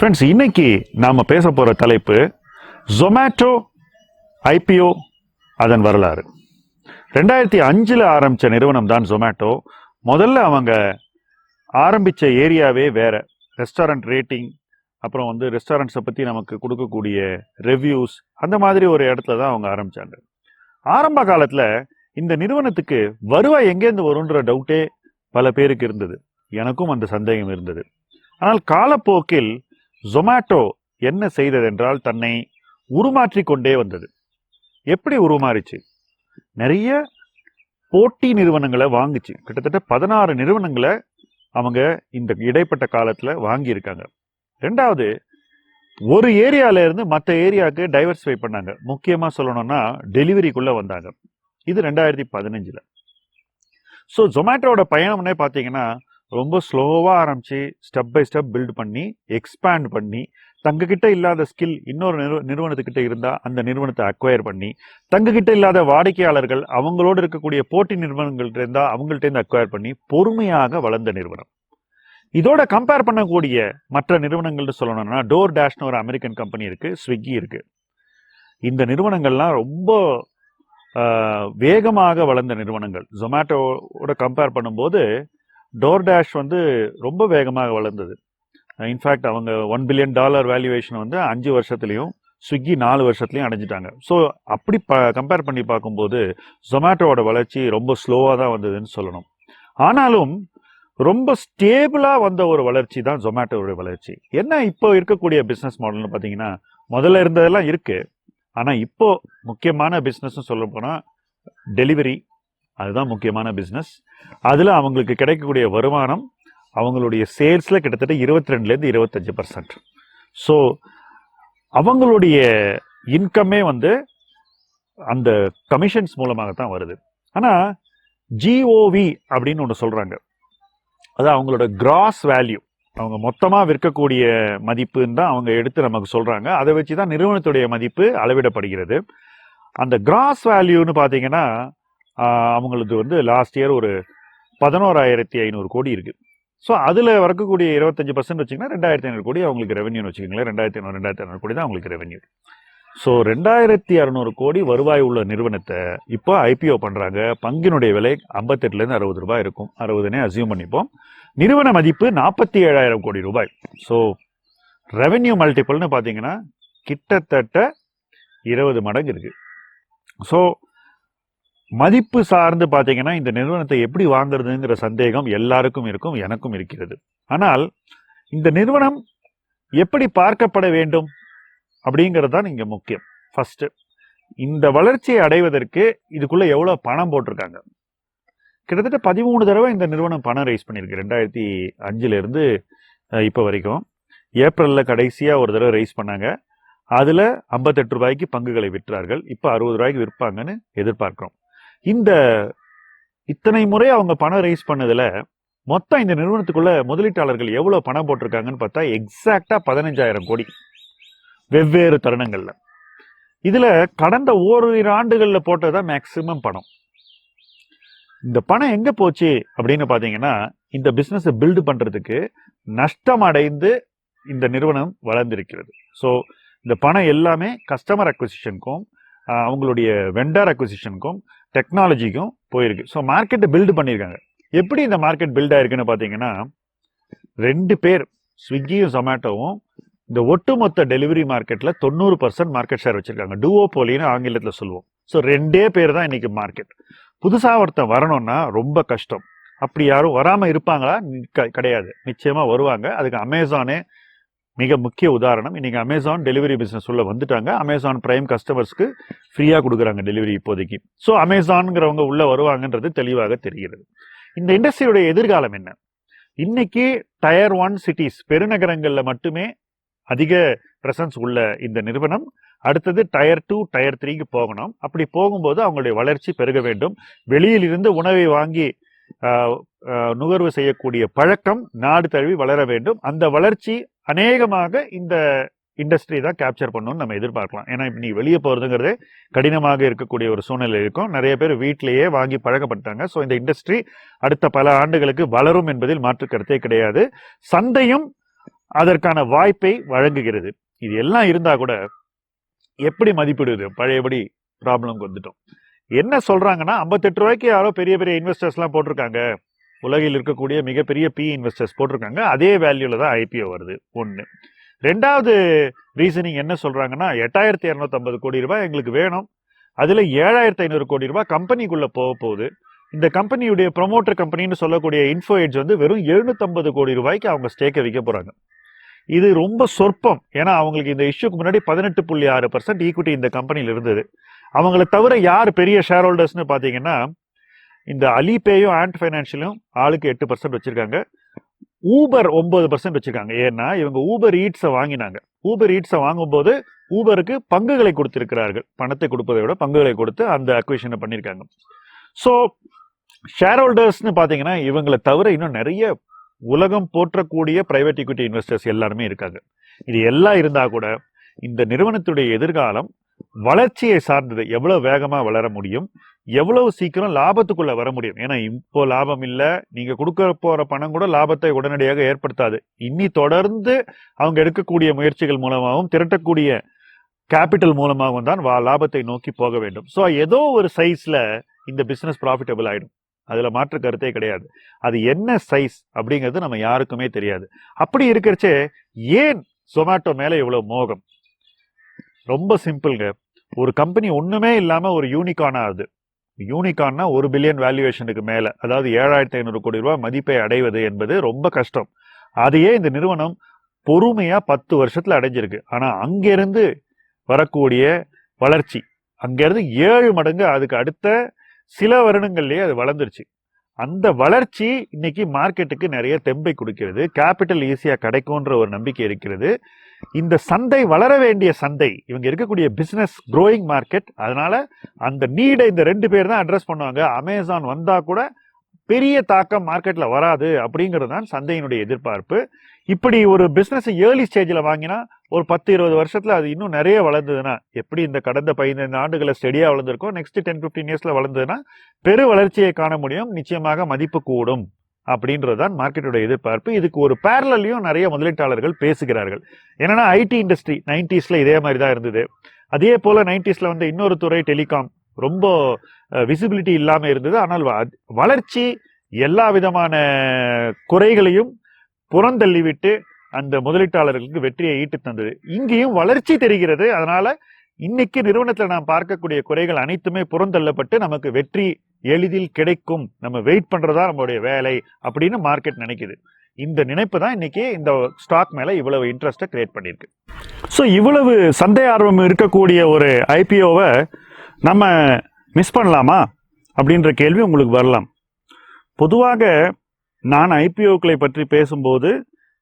Friends, இன்னைக்கு நாம் பேச போகிற தலைப்பு ஜொமேட்டோ ஐபிஓ அதன் வரலாறு. 2005 ஆரம்பித்த நிறுவனம் தான் ஜொமேட்டோ. முதல்ல அவங்க ஆரம்பித்த ஏரியாவே வேற. ரெஸ்டாரண்ட் ரேட்டிங், அப்புறம் ரெஸ்டாரண்ட்ஸை பற்றி நமக்கு கொடுக்கக்கூடிய ரிவ்யூஸ், அந்த மாதிரி ஒரு இடத்துல தான் அவங்க ஆரம்பித்தாங்க. ஆரம்ப காலத்தில் இந்த நிறுவனத்துக்கு வருவாய் எங்கேருந்து வரும்ன்ற டவுட்டே பல பேருக்கு இருந்தது. எனக்கும் அந்த சந்தேகம் இருந்தது. ஆனால் காலப்போக்கில் ஜொமேட்டோ என்ன செய்தது என்றால் தன்னை உருமாற்றி கொண்டே வந்தது. எப்படி உருமாறிச்சு? நிறைய போட்டி நிறுவனங்களை வாங்குச்சு. கிட்டத்தட்ட 16 நிறுவனங்களை அவங்க இந்த இடைப்பட்ட காலத்தில் வாங்கியிருக்காங்க. ரெண்டாவது, ஒரு ஏரியால இருந்து மற்ற ஏரியாவுக்கு டைவர்சிஃபை பண்ணாங்க. முக்கியமாக சொல்லணும்னா டெலிவரிக்குள்ள வந்தாங்க. இது 2015. ஸோ ஜொமேட்டோட பயணம்னே பார்த்தீங்கன்னா ரொம்ப ஸ்லோவாக ஆரம்பித்து ஸ்டெப் பை ஸ்டெப் பில்ட் பண்ணி எக்ஸ்பேண்ட் பண்ணி, தங்ககிட்ட இல்லாத ஸ்கில் இன்னொரு நிறுவனத்துக்கிட்ட இருந்தால் அந்த நிறுவனத்தை அக்வயர் பண்ணி, தங்ககிட்ட இல்லாத வாடிக்கையாளர்கள் அவங்களோடு இருக்கக்கூடிய போட்டி நிறுவனங்கள்ட்ட இருந்தால் அவங்கள்ட்டேருந்து அக்வயர் பண்ணி பொறுமையாக வளர்ந்த நிறுவனம். இதோட கம்பேர் பண்ணக்கூடிய மற்ற நிறுவனங்கள்னு சொல்லணும்னா டோர் டேஷ்னு ஒரு அமெரிக்கன் கம்பெனி இருக்குது, ஸ்விக்கி இருக்குது. இந்த நிறுவனங்கள்லாம் ரொம்ப வேகமாக வளர்ந்த நிறுவனங்கள். ஜொமேட்டோவோட கம்பேர் பண்ணும்போது டோர் டேஷ் ரொம்ப வேகமாக வளர்ந்தது. இன்ஃபேக்ட் அவங்க $1 பில்லியன் வேல்யூவேஷன் 5 வருஷத்துலையும், ஸ்விக்கி 4 வருஷத்துலையும் அடைஞ்சிட்டாங்க. ஸோ அப்படி கம்பேர் பண்ணி பார்க்கும்போது ஜொமேட்டோவோட வளர்ச்சி ரொம்ப ஸ்லோவாக தான் வந்ததுன்னு சொல்லணும். ஆனாலும் ரொம்ப ஸ்டேபிளாக வந்த ஒரு வளர்ச்சி தான் ஜொமேட்டோவோட வளர்ச்சி. என்ன இப்போ இருக்கக்கூடிய பிஸ்னஸ் மாடல்னு பார்த்தீங்கன்னா, முதல்ல இருந்ததெல்லாம் இருக்குது. ஆனால் இப்போ முக்கியமான பிஸ்னஸ்ன்னு சொல்ல போனால் டெலிவரி, அதுதான் முக்கியமான பிஸ்னஸ். அதில் அவங்களுக்கு கிடைக்கக்கூடிய வருமானம் அவங்களுடைய சேல்ஸில் கிட்டத்தட்ட 22% 25%. ஸோ அவங்களுடைய இன்கமே அந்த கமிஷன்ஸ் மூலமாக தான் வருது. ஆனால் ஜிஓவி அப்படின்னு ஒன்று சொல்கிறாங்க. அது அவங்களோட கிராஸ் வேல்யூ, அவங்க மொத்தமாக விற்கக்கூடிய மதிப்புன்னு தான் அவங்க எடுத்து நமக்கு சொல்கிறாங்க. அதை வச்சு தான் நிறுவனத்துடைய மதிப்பு அளவிடப்படுகிறது. அந்த கிராஸ் வேல்யூன்னு பார்த்தீங்கன்னா அவங்களுக்கு லாஸ்ட் இயர் ஒரு 11,500 கோடி இருக்குது. ஸோ அதில் வரக்கூடிய 25% வச்சிங்கன்னா 2,500 கோடி அவங்களுக்கு ரெவன்யூன்னு வச்சுக்கோங்களேன். 2,500 கோடி தான் அவங்களுக்கு ரெவன்யூ. ஸோ 2,600 கோடி வருவாய் உள்ள நிறுவனத்தை இப்போ ஐபிஓ பண்ணுறாங்க. பங்கினுடைய விலை 58லேருந்து 60 ரூபாய் இருக்கும். 60னே அசியூம் பண்ணிப்போம். நிறுவன மதிப்பு 47,000 கோடி ரூபாய். ஸோ ரெவன்யூ மல்டிபிள்னு பார்த்தீங்கன்னா கிட்டத்தட்ட 20 மடங்கு இருக்குது. ஸோ மதிப்பு சார்ந்து பார்த்தீங்கன்னா இந்த நிறுவனத்தை எப்படி வாங்குறதுங்கிற சந்தேகம் எல்லாருக்கும் இருக்கும், எனக்கும் இருக்கிறது. ஆனால் இந்த நிறுவனம் எப்படி பார்க்கப்பட வேண்டும் அப்படிங்கிறது தான் இங்கே முக்கியம். ஃபர்ஸ்ட், இந்த வளர்ச்சியை அடைவதற்கு இதுக்குள்ள எவ்வளோ பணம் போட்டிருக்காங்க? கிட்டத்தட்ட 13 தடவை இந்த நிறுவனம் பணம் ரைஸ் பண்ணியிருக்கு. 2005 இப்போ வரைக்கும். ஏப்ரலில் கடைசியாக ஒரு தடவை ரைஸ் பண்ணாங்க. அதில் 58 ரூபாய்க்கு பங்குகளை விற்றார்கள். இப்போ 60 ரூபாய்க்கு விற்பாங்கன்னு எதிர்பார்க்கிறோம். இத்தனை முறை அவங்க பணம் ரைஸ் பண்ணதில் மொத்தம் இந்த நிறுவனத்துக்குள்ள முதலீட்டாளர்கள் எவ்வளோ பணம் போட்டிருக்காங்கன்னு பார்த்தா எக்ஸாக்டா 15,000 கோடி வெவ்வேறு தருணங்கள்ல. இதுல கடந்த ஓரிரு ஆண்டுகளில் போட்டதான் மேக்சிமம் பணம். இந்த பணம் எங்க போச்சு அப்படின்னு பாத்தீங்கன்னா, இந்த பிசினஸ் பில்டு பண்றதுக்கு நஷ்டம் அடைந்து இந்த நிறுவனம் வளர்ந்திருக்கிறது. ஸோ இந்த பணம் எல்லாமே கஸ்டமர் அக்விசிஷனுக்கும் அவங்களுடைய வெண்டர் அக்விசிஷனுக்கும் டெக்னாலஜிக்கும் போயிருக்கு. ஸோ மார்க்கெட்டை பில்டு பண்ணியிருக்காங்க. எப்படி இந்த மார்க்கெட் பில்ட் ஆயிருக்குன்னு பார்த்தீங்கன்னா, 2 பேர், ஸ்விக்கியும் ஜொமேட்டோவும் இந்த ஒட்டுமொத்த டெலிவரி மார்க்கெட்டில் 90% மார்க்கெட் ஷேர் வச்சிருக்காங்க. டூவோபோலின்னு ஆங்கிலத்தில் சொல்லுவோம். ஸோ 2 பேர் தான் இன்னைக்கு மார்க்கெட். புதுசாக ஒருத்தன் வரணும்னா ரொம்ப கஷ்டம். அப்படி யாரும் வராமல் இருப்பாங்களா? கிடையாது, நிச்சயமாக வருவாங்க. அதுக்கு அமேசானே மிக முக்கிய உதாரணம். இன்னைக்கு அமேசான் டெலிவரி பிஸ்னஸ் உள்ள வந்துட்டாங்க. அமேசான் பிரைம் கஸ்டமர்ஸ்க்கு ஃப்ரீயாக கொடுக்குறாங்க டெலிவரி இப்போதைக்கு. ஸோ அமேசான்ங்கிறவங்க உள்ள வருவாங்கன்றது தெளிவாக தெரிகிறது. இந்த இண்டஸ்ட்ரியோட எதிர்காலம் என்ன? இன்னைக்கு டயர் 1 சிட்டிஸ், பெருநகரங்களில் மட்டுமே அதிக பிரசன்ஸ் உள்ள இந்த நிறுவனம் அடுத்தது டயர் 2 டயர் 3க்கு போகணும். அப்படி போகும்போது அவங்களுடைய வளர்ச்சி பெருக வேண்டும். வெளியில் இருந்து உணவை வாங்கி நுகர்வு செய்யக்கூடிய பழக்கம் நாடு தழுவி வளர வேண்டும். அந்த வளர்ச்சி அநேகமாக இந்த இண்டஸ்ட்ரி தான் கேப்சர் பண்ணணும்னு நம்ம எதிர்பார்க்கலாம். ஏன்னா இப்போ நீ வெளியே போகிறதுங்கிறதே கடினமாக இருக்கக்கூடிய ஒரு சூழ்நிலை இருக்கும். நிறைய பேர் வீட்டிலேயே வாங்கி பழக்கப்பட்டாங்க. ஸோ இந்த இண்டஸ்ட்ரி அடுத்த பல ஆண்டுகளுக்கு வளரும் என்பதில் மாற்று கருத்தே கிடையாது. சந்தையும் அதற்கான வாய்ப்பை வழங்குகிறது. இது எல்லாம் இருந்தா கூட எப்படி மதிப்பிடுது? பழையபடி ப்ராப்ளம்க்கு வந்துட்டோம். என்ன சொல்றாங்கன்னா 58 ரூபாய்க்கு யாரோ பெரிய பெரிய இன்வெஸ்டர்ஸ்லாம் போட்டிருக்காங்க, உலகில் இருக்கக்கூடிய மிகப்பெரிய பி இன்வெஸ்டர்ஸ் போட்டிருக்காங்க, அதே வேல்யூல தான் ஐபிஓ வருது. ஒன்று. ரெண்டாவது ரீசனிங் என்ன சொல்றாங்கன்னா 8250 கோடி ரூபாய் எங்களுக்கு வேணும், அதுல 7500 கோடி ரூபாய் கம்பெனிக்குள்ள போக போகுது. இந்த கம்பெனியுடைய ப்ரொமோட்டர் கம்பெனின்னு சொல்லக்கூடிய இன்ஃபோ எட்ஜ் வந்து வெறும் 750 கோடி ரூபாய்க்கு அவங்க ஸ்டேக்கை விற்க போறாங்க. இது ரொம்ப சொற்பம். ஏன்னா அவங்களுக்கு இந்த இஷ்யூக்கு முன்னாடி 18.6% ஈக்விட்டி இந்த கம்பெனியில் இருந்தது. அவங்களை தவிர யார் பெரிய ஷேர் ஹோல்டர்ஸ்னு பார்த்தீங்கன்னா இந்த அலிபேயும் ஆண்ட் ஃபைனான்ஷியலும் ஆளுக்கு 8% வச்சிருக்காங்க. ஊபர் 9% வச்சிருக்காங்க. ஏன்னா இவங்க ஊபர் ஈட்ஸை வாங்கினாங்க. ஊபர் ஈட்ஸை வாங்கும்போது ஊபருக்கு பங்குகளை கொடுத்திருக்கிறார்கள். பணத்தை கொடுப்பதை விட பங்குகளை கொடுத்து அந்த அக்விஷனை பண்ணியிருக்காங்க. ஸோ ஷேர் ஹோல்டர்ஸ்னு பார்த்தீங்கன்னா இவங்களை தவிர இன்னும் நிறைய உலகம் போற்றக்கூடிய பிரைவேட் ஈக்விட்டி இன்வெஸ்டர்ஸ் எல்லாருமே இருக்காங்க. இது எல்லாம் இருந்தா கூட இந்த நிறுவனத்துடைய எதிர்காலம் வளர்ச்சியை சார்ந்தது. எவ்வளவு வேகமா வளர முடியும், எவ்வளவு சீக்கிரம் லாபத்துக்குள்ள வர முடியும். ஏன்னா இப்போ லாபம் இல்லை, நீங்க கொடுக்க போற பணம் கூட லாபத்தை உடனடியாக ஏற்படுத்தாது. இனி தொடர்ந்து அவங்க எடுக்கக்கூடிய முயற்சிகள் மூலமாகவும் திரட்டக்கூடிய கேபிட்டல் மூலமாகவும் தான் லாபத்தை நோக்கி போக வேண்டும். ஸோ ஏதோ ஒரு சைஸ்ல இந்த பிசினஸ் ப்ராஃபிட்டபிள் ஆயிடும். அதுல மாற்று கருத்தே கிடையாது. அது என்ன சைஸ் அப்படிங்கிறது நம்ம யாருக்குமே தெரியாது. அப்படி இருக்கிறச்சே ஏன் ஜொமேட்டோ மேல இவ்வளவு மோகம்? ரொம்ப சிம்பிள்ங்க. ஒரு கம்பெனி ஒண்ணுமே இல்லாம ஒரு யூனிகார்ன் ஆகுது. யூனிகார்ன்னா 1 பில்லியன் வேல்யூவேஷனுக்கு மேல, அதாவது 7500 கோடி ரூபாய் மதிப்பை அடைவது என்பது ரொம்ப கஷ்டம். அதையே இந்த நிறுவனம் பொறுமையா 10 வருஷத்துல அடைஞ்சிருக்கு. ஆனா அங்கிருந்து வரக்கூடிய வளர்ச்சி அங்கிருந்து 7 மடங்கு அதுக்கு அடுத்த சில வருடங்கள்லயே அது வளர்ந்துருச்சு. அந்த வளர்ச்சி இன்னைக்கு மார்க்கெட்டுக்கு நிறைய தெம்பை கொடுக்கிறது. கேபிட்டல் ஈஸியா கிடைக்கும்ன்ற ஒரு நம்பிக்கை இருக்கிறது. இந்த சந்தை வளர வேண்டிய சந்தை, இவங்க இருக்கக்கூடிய பிசினஸ் க்ரோயிங் மார்க்கெட். அதனால அந்த நீடை இந்த 2 பேர் தான் அட்ரஸ் பண்ணுவாங்க. அமேசான் வந்தா கூட பெரிய தாக்கம் மார்க்கெட்ல வராது அப்படிங்கிறது தான் சந்தையினுடைய எதிர்பார்ப்பு. இப்படி ஒரு பிசினஸ் ஏர்லி ஸ்டேஜில் வாங்கினா ஒரு 10-20 வருஷத்துல அது இன்னும் நிறைய வளர்ந்ததுன்னா, எப்படி இந்த கடந்த 15 ஆண்டுகளை ஸ்டெடியா வளர்ந்துருக்கோம், நெக்ஸ்ட் 10-15 இயர்ஸ்ல வளர்ந்ததுன்னா பெரு வளர்ச்சியை காண முடியும், நிச்சயமாக மதிப்பு கூடும் அப்படின்றதுதான் மார்க்கெட்டோட எதிர்பார்ப்பு. இதுக்கு ஒரு பேரலையும் நிறைய முதலீட்டாளர்கள் பேசுகிறார்கள். என்னன்னா ஐடி இண்டஸ்ட்ரி 90ஸ்ல இதே மாதிரி தான் இருந்தது. அதே போல 90ஸ்ல வந்து இன்னொரு துறை டெலிகாம் ரொம்ப விசிபிலிட்டி இல்லாம இருந்தது. ஆனால் வளர்ச்சி எல்லா விதமான குறைகளையும் புறந்தள்ளிவிட்டு அந்த முதலீட்டாளர்களுக்கு வெற்றியை ஈட்டு தந்தது. இங்கேயும் வளர்ச்சி தெரிகிறது. அதனால இன்னைக்கு நிறுவனத்தில் நாம் பார்க்கக்கூடிய குறைகள் அனைத்துமே புறந்தள்ளப்பட்டு நமக்கு வெற்றி எளிதில் கிடைக்கும், நம்ம வெயிட் பண்றதா நம்மளுடைய வேலை அப்படின்னு மார்க்கெட் நினைக்குது. இந்த நினைப்பு தான் இன்னைக்கு இந்த ஸ்டாக் மேல இவ்வளவு இன்ட்ரெஸ்ட்டை கிரியேட் பண்ணியிருக்கு. ஸோ இவ்வளவு சந்தை ஆர்வம் இருக்கக்கூடிய ஒரு ஐபிஓவை நம்ம மிஸ் பண்ணலாமா அப்படின்ற கேள்வி உங்களுக்கு வரலாம். பொதுவாக நான் ஐபிஓக்களை பற்றி பேசும்போது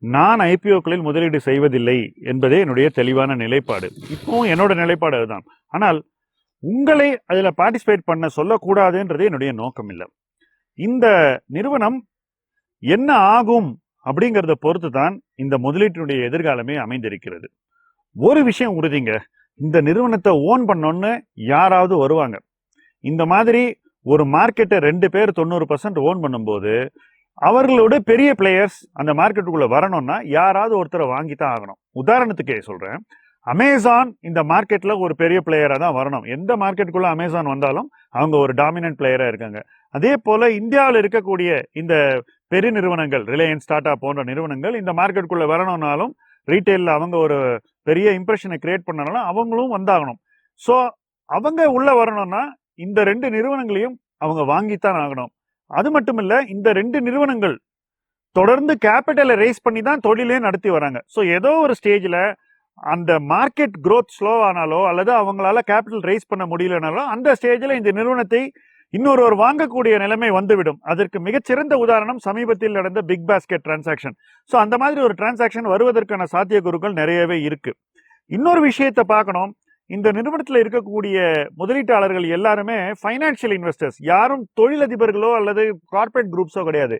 நான் ஐபிஓக்களில் முதலீடு செய்வதில்லை என்பதே என்னுடைய தெளிவான நிலைப்பாடு. இப்பவும் என்னோட நிலைப்பாடு அதுதான். ஆனால் உங்களை அதில் பார்ட்டிசிபேட் பண்ண சொல்லக்கூடாதுன்றது என்னுடைய நோக்கம் இல்லை. இந்த நிறுவனம் என்ன ஆகும் அப்படிங்கிறத பொறுத்து தான் இந்த முதலீட்டினுடைய எதிர்காலமே அமைந்திருக்கிறது. ஒரு விஷயம் உறுதிங்க, இந்த நிறுவனத்தை ஓன் பண்ணோன்னு யாராவது வருவாங்க. இந்த மாதிரி ஒரு மார்க்கெட்டை 2 பேர் 90% ஓன் பண்ணும்போது அவர்களோட பெரிய பிளேயர்ஸ் அந்த மார்க்கெட்டுக்குள்ள வரணும்னா யாராவது ஒருத்தரை வாங்கி தான் ஆகணும். உதாரணத்துக்கே சொல்றேன், அமேசான் இந்த மார்க்கெட்ல ஒரு பெரிய பிளேயரா தான் வரணும். எந்த மார்க்கெட்டுக்குள்ள அமேசான் வந்தாலும் அவங்க ஒரு டாமினன்ட் பிளேயரா இருக்காங்க. அதே போல இந்தியாவில் இருக்கக்கூடிய இந்த பெரிய நிறுவனங்கள், ரிலையன்ஸ், டாடா போன்ற நிறுவனங்கள் இந்த மார்க்கெட்டுக்குள்ள வரணும்னாலும், ரீட்டைல்ல அவங்க ஒரு பெரிய இம்ப்ரெஷனை கிரியேட் பண்ணனாலும் அவங்களும் வந்தாகணும். ஸோ அவங்க உள்ள வரணும்னா இந்த 2 நிறுவனங்களையும் அவங்க வாங்கித்தான் ஆகணும். அது மட்டும் இல்ல, இந்த 2 நிறுவனங்கள் தொடர்ந்து கேபிட்டலை ரைஸ் பண்ணி தான் தொழிலே நடத்தி வராங்க. ஸோ ஏதோ ஒரு ஸ்டேஜ்ல அந்த மார்க்கெட் growth ஸ்லோ ஆனாலோ அல்லது அவங்களால கேபிட்டல் ரைஸ் பண்ண முடியலனாலோ அந்த ஸ்டேஜ்ல இந்த நிறுவனத்தை இன்னொருவர் வாங்கக்கூடிய நிலைமை வந்துவிடும். அதற்கு மிகச்சிறந்த உதாரணம் சமீபத்தில் நடந்த பிக் பாஸ்கெட் டிரான்சாக்ஷன். ஸோ அந்த மாதிரி ஒரு டிரான்சாக்ஷன் வருவதற்கான சாத்தியக்கூறுகள் நிறையவே இருக்கு. இன்னொரு விஷயத்தை பார்க்கணும், இந்த நிறுவனத்தில் இருக்கக்கூடிய முதலீட்டாளர்கள் எல்லாருமே ஃபைனான்சியல் இன்வெஸ்டர்ஸ், யாரும் தொழிலதிபர்களோ அல்லது கார்பரேட் குரூப்ஸோ கிடையாது.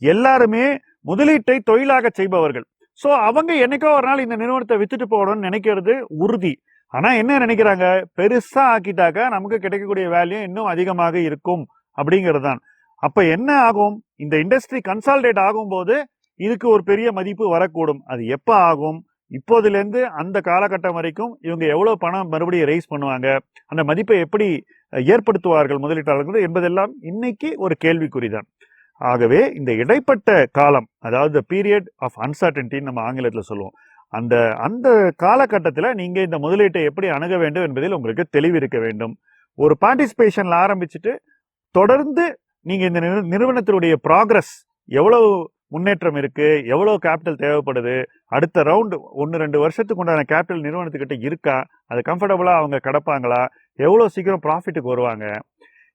எல்லாருமே முதலீட்டை தொழிலாக செய்பவர்கள். ஸோ அவங்க என்னைக்கோ ஒரு நாள் இந்த நிறுவனத்தை வித்துட்டு போகணும்னு நினைக்கிறது உறுதி. ஆனா என்ன நினைக்கிறாங்க, பெருசா ஆக்கிட்டாக்கா நமக்கு கிடைக்கக்கூடிய வேல்யூ இன்னும் அதிகமாக இருக்கும் அப்படிங்கிறது தான். அப்ப என்ன ஆகும், இந்த இண்டஸ்ட்ரி கன்சாலிடேட் ஆகும்போது இதுக்கு ஒரு பெரிய மதிப்பு வரக்கூடும். அது எப்ப ஆகும், இப்போதிலிருந்து அந்த காலகட்டம் வரைக்கும் இவங்க எவ்வளவு பணம் மறுபடியும் ரைஸ் பண்ணுவாங்க, அந்த மதிப்பை எப்படி ஏற்படுத்துவார்கள் முதலீட்டாளர்கள் என்பதெல்லாம் இன்னைக்கு ஒரு கேள்விக்குறிதான். ஆகவே இந்த இடைப்பட்ட காலம், அதாவது பீரியட் ஆஃப் அன்சர்டனிட்டி நம்ம ஆங்கிலத்தில் சொல்லுவோம், அந்த அந்த காலகட்டத்தில் நீங்க இந்த முதலீட்டை எப்படி அணுக வேண்டும் என்பதில் உங்களுக்கு தெளிவு இருக்க வேண்டும். ஒரு பார்ட்டிசிபேஷன்ல ஆரம்பிச்சுட்டு தொடர்ந்து நீங்க இந்த நிறுவனத்தினுடைய ப்ராக்ரஸ், எவ்வளவு முன்னேற்றம் இருக்கு, எவ்வளவு கேபிட்டல் தேவைப்படுது, அடுத்த ரவுண்ட் 1-2 வருஷத்துக்கு உண்டான கேபிட்டல் நிறுவனத்துக்கிட்ட இருக்கா, அது கம்ஃபர்டபுளா அவங்க கடப்பாங்களா, எவ்வளவு சீக்கிரம் ப்ராஃபிட்டுக்கு வருவாங்க,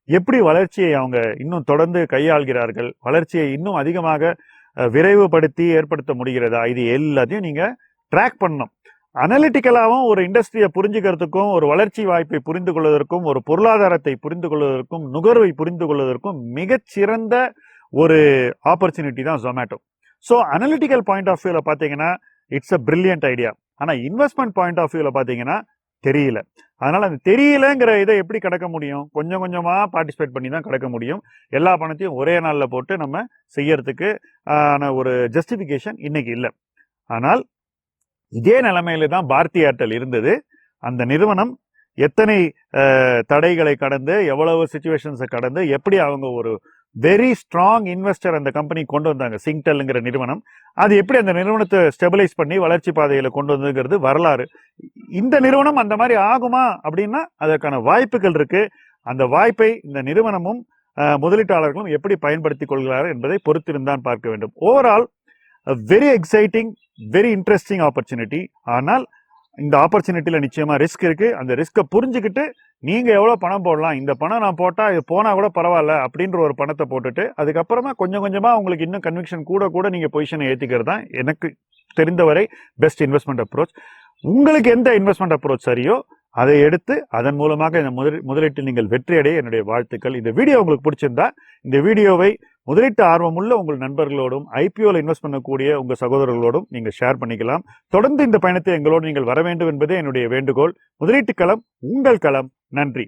எப்படி வளர்ச்சியை அவங்க இன்னும் தொடர்ந்து கையாள்கிறார்கள், வளர்ச்சியை இன்னும் அதிகமாக விரைவுபடுத்தி ஏற்படுத்த முடிகிறதா, இது எல்லாத்தையும் நீங்க ட்ராக் பண்ணணும். அனலிட்டிக்கலாகவும் ஒரு இண்டஸ்ட்ரியை புரிஞ்சுக்கிறதுக்கும், ஒரு வளர்ச்சி வாய்ப்பை புரிந்து கொள்வதற்கும், ஒரு பொருளாதாரத்தை புரிந்து கொள்வதற்கும், நுகர்வை புரிந்து கொள்வதற்கும் மிகச்சிறந்த ஒரு ஆப்பர்ச்சுனிட்டி தான் Zomato. So analytical point of வியூல பார்த்தீங்கன்னா இட்ஸ் அ பிரில்லியன்ட் ஐடியா. ஆனால் இன்வெஸ்ட்மெண்ட் பாயிண்ட் ஆஃப் வியூல பார்த்தீங்கன்னா தெரியல. அதனால அந்த தெரியலங்கிற இதை எப்படி கடக்க முடியும்? கொஞ்சம் கொஞ்சமா பார்ட்டிசிபேட் பண்ணி தான் கடக்க முடியும். எல்லா பணத்தையும் ஒரே நாளில் போட்டு நம்ம செய்யறதுக்கு ஒரு ஜஸ்டிஃபிகேஷன் இன்னைக்கு இல்லை. ஆனால் இதே நிலைமையில தான் பாரதி ஏர்டெல் இருந்தது. அந்த நிறுவனம் எத்தனை தடைகளை கடந்து, எவ்வளவு சிச்சுவேஷன்ஸை கடந்து, எப்படி அவங்க ஒரு வெரி ஸ்ட்ராங் இன்வெஸ்டர் அந்த கம்பெனி கொண்டு வந்தாங்க, சிங்டெல்ங்கிற நிறுவனம். அது எப்படி அந்த நிறுவனத்தை ஸ்டெபிலைஸ் பண்ணி வளர்ச்சி பாதையில கொண்டு வந்ததுங்கிறது வரலாறு. இந்த நிறுவனம் அந்த மாதிரி ஆகுமா அப்படின்னா அதற்கான வாய்ப்புகள் இருக்கு. அந்த வாய்ப்பை இந்த நிறுவனமும் முதலீட்டாளர்களும் எப்படி பயன்படுத்திக் கொள்கிறார்கள் என்பதை பொறுத்திருந்தான் பார்க்க வேண்டும். Overall very exciting, very interesting opportunity. ஆனால் இந்த ஆப்பர்ச்சுனிட்டியில நிச்சயமா ரிஸ்க் இருக்கு. அந்த ரிஸ்கை புரிஞ்சுக்கிட்டு நீங்க எவ்வளவு பணம் போடலாம், இந்த பணம் நான் போட்டா இது போனா கூட பரவாயில்ல அப்படின்ற ஒரு பணத்தை போட்டுட்டு அதுக்கப்புறமா கொஞ்சம் கொஞ்சமா உங்களுக்கு இன்னும் கன்விக்ஷன் கூட நீங்க பொசிஷனை ஏத்திக்கிறது தான் எனக்கு தெரிந்தவரை பெஸ்ட் இன்வெஸ்ட்மெண்ட் அப்ரோச். உங்களுக்கு எந்த இன்வெஸ்ட்மெண்ட் அப்ரோச் சரியோ அதை எடுத்து அதன் மூலமாக இந்த முதலீட்டில் நீங்கள் வெற்றி அடைய என்னுடைய வாழ்த்துக்கள். இந்த வீடியோ உங்களுக்கு பிடிச்சிருந்தா இந்த வீடியோவை முதலீட்டு ஆர்வமுள்ள உங்கள் நண்பர்களோடும், ஐபிஓல இன்வெஸ்ட் பண்ணக்கூடிய உங்க சகோதரர்களோடும் நீங்க ஷேர் பண்ணிக்கலாம். தொடர்ந்து இந்த பயணத்தை எங்களோடு நீங்கள் வர வேண்டும் என்பதே என்னுடைய வேண்டுகோள். முதலீட்டு களம் உங்கள் களம். நன்றி.